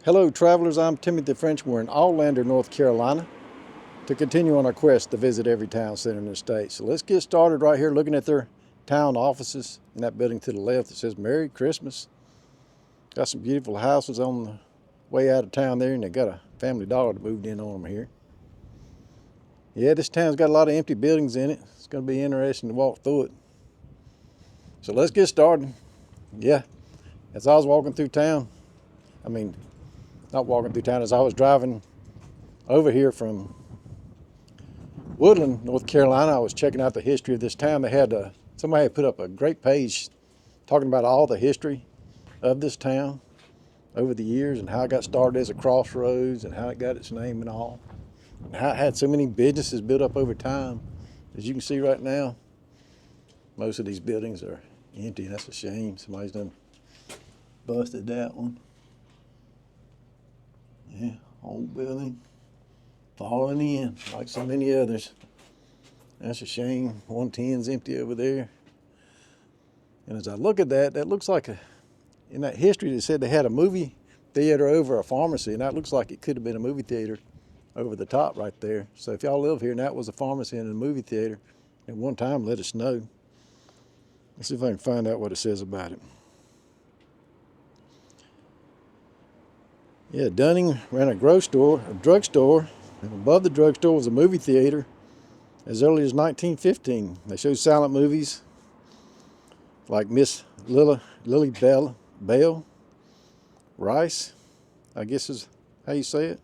Hello travelers, I'm Timothy French. We're in Aulander, North Carolina to continue on our quest to visit every town center in the state. So let's get started right here looking at their town offices in that building to the left that says Merry Christmas. Got some beautiful houses on the way out of town there, and they got a Family Dollar that moved in on them here. Yeah, this town's got a lot of empty buildings in it. It's going to be interesting to walk through it. So let's get started. Yeah, as I was walking through town, not walking through town, as I was driving over here from Woodland, North Carolina, I was checking out the history of this town. They had somebody had put up a great page talking about all the history of this town over the years and how it got started as a crossroads and how it got its name and all. And how it had so many businesses built up over time. As you can see right now, most of these buildings are empty. That's a shame. Somebody's done busted that one. Yeah, old building falling in like so many others. That's a shame. 110's empty over there. And as I look at that, that looks like in that history they said they had a movie theater over a pharmacy, and that looks like it could have been a movie theater over the top right there. So if y'all live here and that was a pharmacy and a movie theater at one time, let us know. Let's see if I can find out what it says about it. Yeah, Dunning ran a drugstore, and above the drugstore was a movie theater as early as 1915. They showed silent movies like Miss Lily Bell Rice, I guess is how you say it.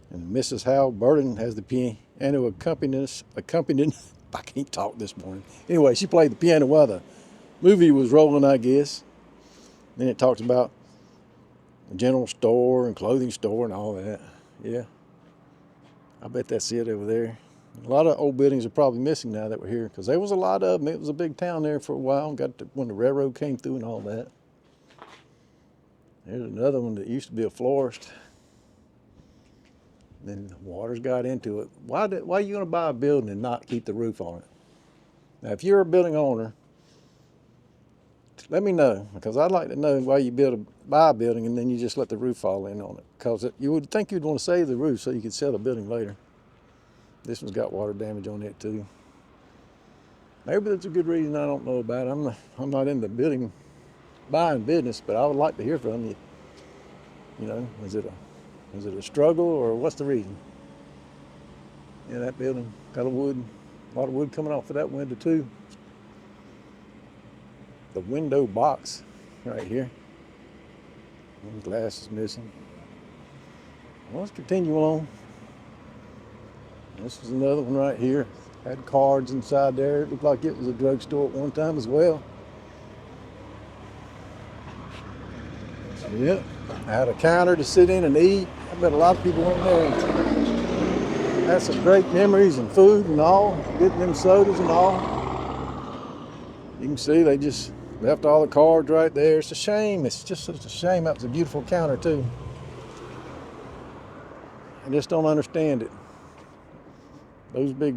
And Mrs. Hal Burden has the piano accompanist. I can't talk this morning. Anyway, she played the piano while the movie was rolling, I guess. Then it talks about a general store and clothing store and all that. Yeah, I bet that's it over there. A lot of old buildings are probably missing now that we're here because there was a lot of them. It was a big town there for a while. When the railroad came through and all that. There's another one that used to be a florist. Then the waters got into it. Why are you going to buy a building and not keep the roof on it? Now, if you're a building owner, let me know, because I'd like to know why you buy a building and then you just let the roof fall in on it. Because you would think you'd want to save the roof so you could sell the building later. This one's got water damage on it too. Maybe that's a good reason I don't know about it. I'm not in the buying business, but I would like to hear from you. You know, is it a struggle or what's the reason? Yeah, that building got a lot of wood coming off of that window too. The window box right here. One glass is missing. Well, let's continue on. This is another one right here. Had cards inside there. It looked like it was a drugstore at one time as well. Yep. I had a counter to sit in and eat. I bet a lot of people went there and had some great memories and food and all, getting them sodas and all. You can see they just left all the cards right there. It's a shame. It's just such a shame. That was a beautiful counter too. I just don't understand it. Those big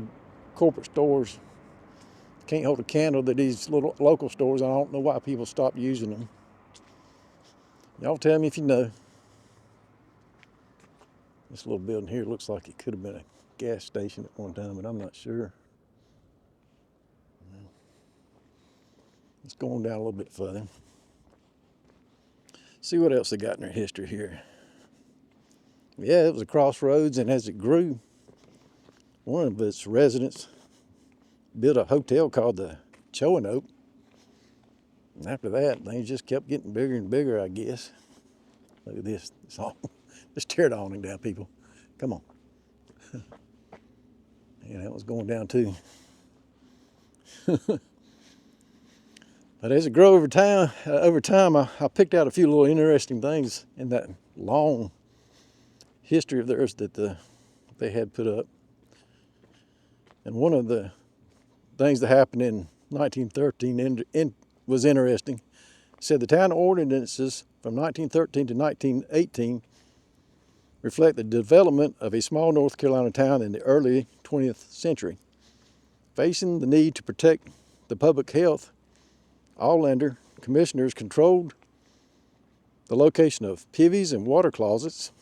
corporate stores can't hold a candle to these little local stores. I don't know why people stopped using them. Y'all tell me if you know. This little building here looks like it could have been a gas station at one time, but I'm not sure. Let's go on down a little bit further. See what else they got in their history here. Yeah, it was a crossroads, and as it grew, one of its residents built a hotel called the Choanoke. And after that, things just kept getting bigger and bigger, I guess. Look at this. It's all, just tear the awning down, people. Come on. Yeah, that was going down too. But as it grew over time, I picked out a few little interesting things in that long history of theirs that they had put up. And one of the things that happened in 1913 was interesting. It said the town ordinances from 1913 to 1918 reflect the development of a small North Carolina town in the early 20th century. Facing the need to protect the public health, Aulander commissioners controlled the location of pivies and water closets.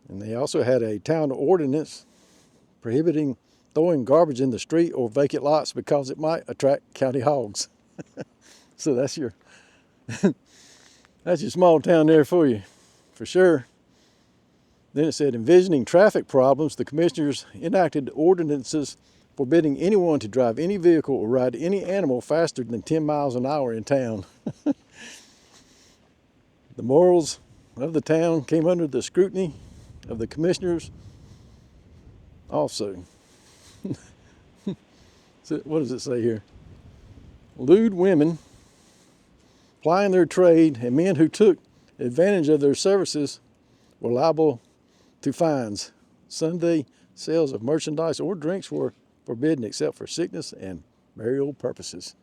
And they also had a town ordinance prohibiting throwing garbage in the street or vacant lots because it might attract county hogs. So that's your small town there for you, for sure. Then it said, envisioning traffic problems, the commissioners enacted ordinances forbidding anyone to drive any vehicle or ride any animal faster than 10 miles an hour in town. The morals of the town came under the scrutiny of the commissioners also. So what does it say here? Lewd women plying their trade and men who took advantage of their services were liable to fines. Sunday sales of merchandise or drinks were forbidden except for sickness and burial purposes.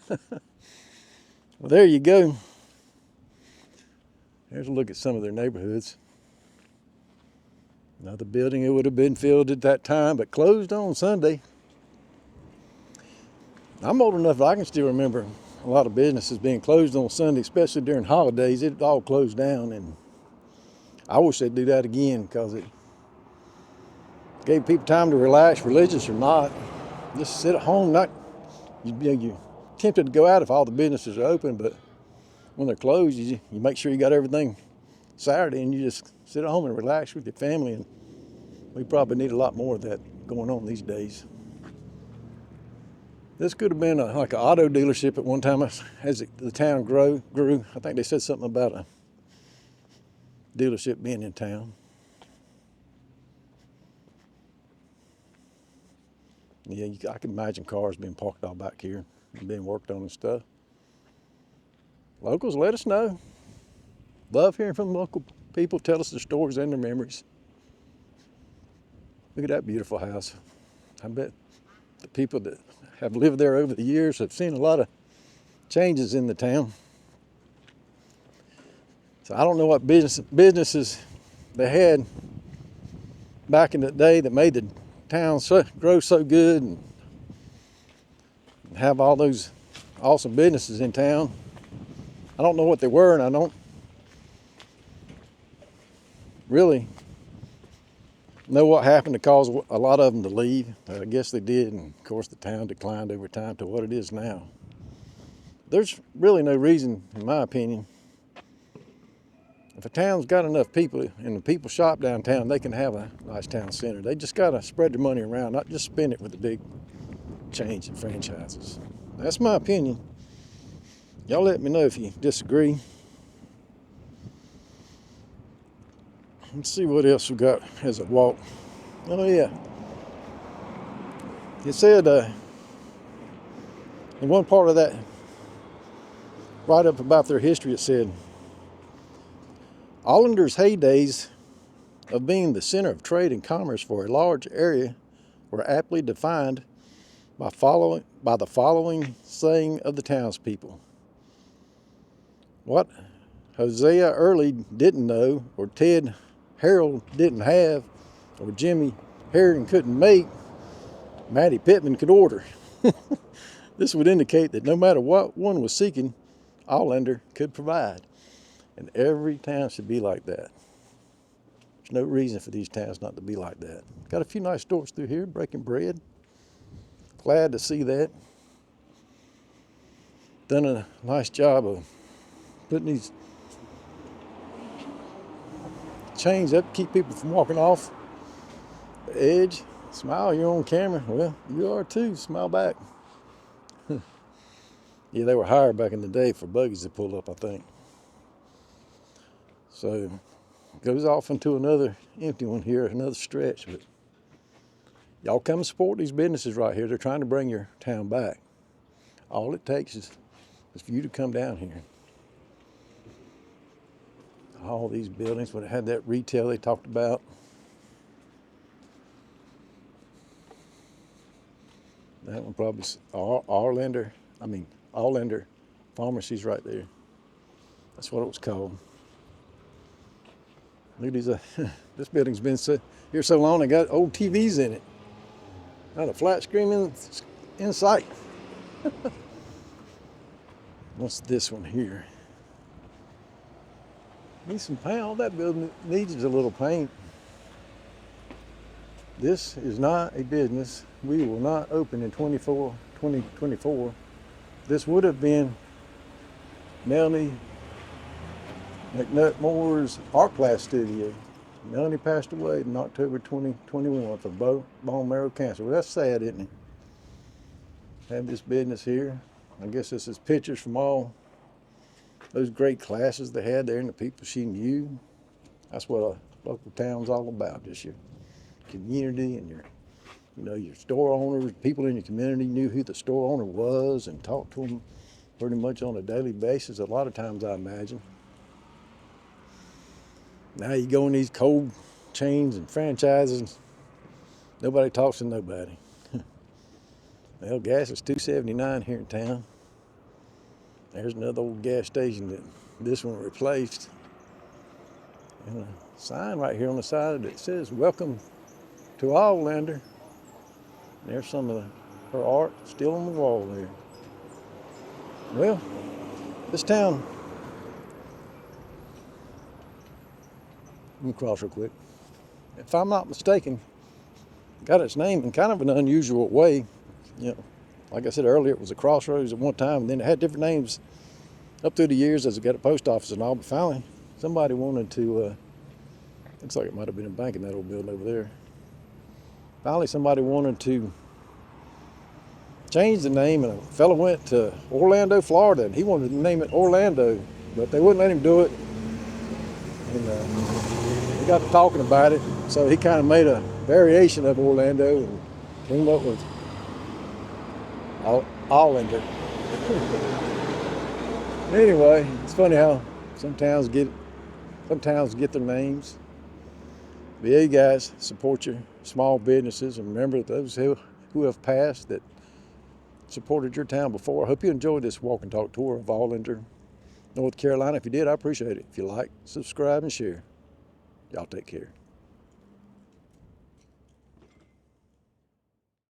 Well, there you go. Here's a look at some of their neighborhoods. Another building, it would have been filled at that time, but closed on Sunday. I'm old enough that I can still remember a lot of businesses being closed on Sunday, especially during holidays. It all closed down, and I wish they'd do that again because it gave people time to relax, religious or not. Just sit at home. You're tempted to go out if all the businesses are open, but when they're closed, you make sure you got everything Saturday and you just sit at home and relax with your family. And we probably need a lot more of that going on these days. This could have been like an auto dealership at one time as the town grew. I think they said something about a dealership being in town. Yeah, I can imagine cars being parked all back here and being worked on and stuff. Locals, let us know. Love hearing from local people. Tell us their stories and their memories. Look at that beautiful house. I bet the people that have lived there over the years have seen a lot of changes in the town. So I don't know what businesses they had back in the day that made the town grow so good and have all those awesome businesses in town. I don't know what they were, and I don't really know what happened to cause a lot of them to leave. I guess they did, and of course the town declined over time to what it is now. There's really no reason, in my opinion. If a town's got enough people and the people shop downtown, they can have a nice town center. They just gotta spread their money around, not just spend it with the big chains and franchises. That's my opinion. Y'all let me know if you disagree. Let's see what else we got as I walk. Oh yeah. It said in one part of that write-up about their history, it said, Aulander's heydays of being the center of trade and commerce for a large area were aptly defined by the following saying of the townspeople. What Hosea Early didn't know, or Ted Harold didn't have, or Jimmy Harrigan couldn't make, Matty Pittman could order. This would indicate that no matter what one was seeking, Aulander could provide. And every town should be like that. There's no reason for these towns not to be like that. Got a few nice stores through here, breaking bread. Glad to see that. Done a nice job of putting these chains up to keep people from walking off the edge. Smile, you're on camera. Well, you are too. Smile back. Yeah, they were hired back in the day for buggies to pull up, I think. So it goes off into another empty one here, another stretch. But y'all come and support these businesses right here. They're trying to bring your town back. All it takes is for you to come down here. All these buildings, when it had that retail they talked about. That one probably, Aulander Pharmacy's right there. That's what it was called. Look at these, this building's been here so long, they got old TVs in it. Not a flat screen in sight. What's this one here? Needs some paint. All that building needs is a little paint. This is not a business. We will not open in 2024. This would have been Melanie McNutt Moore's art class studio. Melanie passed away in October 2021 for bone marrow cancer. Well, that's sad, isn't it? Have this business here. I guess this is pictures from all those great classes they had there and the people she knew. That's what a local town's all about, just your community and your store owners. People in your community knew who the store owner was and talked to them pretty much on a daily basis, a lot of times, I imagine. Now you go in these cold chains and franchises, nobody talks to nobody. Well, gas is $2.79 here in town. There's another old gas station that this one replaced. And a sign right here on the side that says, "Welcome to Aulander." There's some of her art still on the wall there. Well, this town, let me cross real quick. If I'm not mistaken, got its name in kind of an unusual way. Like I said earlier, it was a crossroads at one time, and then it had different names up through the years as it got a post office and all. But finally, somebody wanted to, looks like it might have been a bank in that old building over there. Finally, somebody wanted to change the name, and a fellow went to Orlando, Florida, and he wanted to name it Orlando, but they wouldn't let him do it. And we got to talking about it, so he kind of made a variation of Orlando and came up with Aulander. Anyway, it's funny how some towns get their names. But yeah, you guys, support your small businesses, and remember those who have passed that supported your town before. I hope you enjoyed this walk and talk tour of Aulander, North Carolina. If you did, I appreciate it. If you like, subscribe and share. Y'all take care.